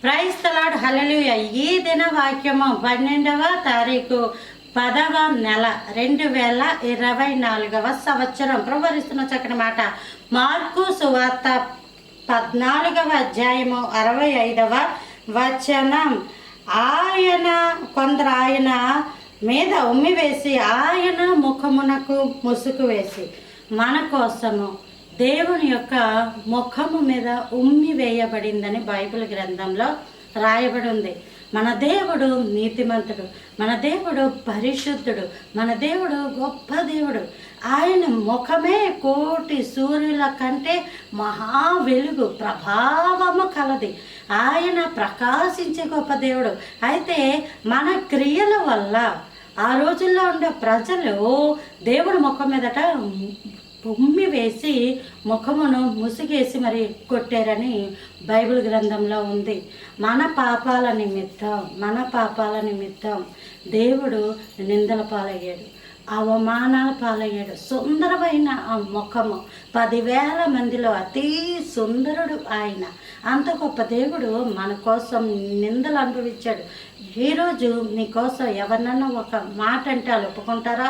Praise the lord, హల్లెలూయా. ఈ దిన వాక్యము 12వ తారీఖు 10వ నెల 2024 సంవత్సరం. ప్రభువరిస్తున్న చక్కని మాట మార్కు సువార్త 14వ అధ్యాయము 65వ వచనం. కొందరు ఆయన మీద ఉమ్మి వేసి ఆయన ముఖమునకు ముసుగు వేసి మన కోసము దేవుని యొక్క ముఖము మీద ఉమ్మి వేయబడిందని బైబిల్ గ్రంథంలో రాయబడి ఉంది. మన దేవుడు నీతిమంతుడు, మన దేవుడు పరిశుద్ధుడు, మన దేవుడు గొప్ప దేవుడు. ఆయన ముఖమే కోటి సూర్యుల కంటే మహా వెలుగు ప్రభావము కలది. ఆయన ప్రకాశించే గొప్ప దేవుడు. అయితే మన క్రియల వల్ల ఆ రోజుల్లో ఉండే ప్రజలు దేవుడి ముఖం మీదట ఉమ్మి వేసి ముఖమును ముసిగేసి మరి కొట్టారని బైబిల్ గ్రంథంలో ఉంది. మన పాపాల నిమిత్తం దేవుడు నిందల పాలయ్యాడు, అవమానాల పాలయ్యాడు. సుందరమైన ఆ ముఖము 10,000 మందిలో అతి సుందరుడు ఆయన. అంత గొప్ప దేవుడు మన కోసం నిందలు అనుభవించాడు. ఈరోజు నీకోసం ఎవరినన్నా ఒక మాట అంటే వాళ్ళు ఒప్పుకుంటారా?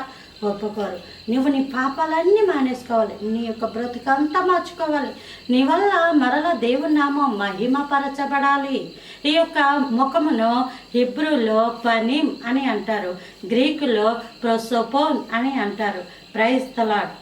ఒప్పుకోరు. నువ్వు నీ పాపాలన్నీ మానేసుకోవాలి, నీ యొక్క బ్రతుకంతా మార్చుకోవాలి. నీ వల్ల మరలా దేవుని నామం మహిమపరచబడాలి. ఈ యొక్క ముఖమును హిబ్రూలో పనిం అని అంటారు, గ్రీకులో ప్రొసోపోన్ అని అంటారు. Praise the lord.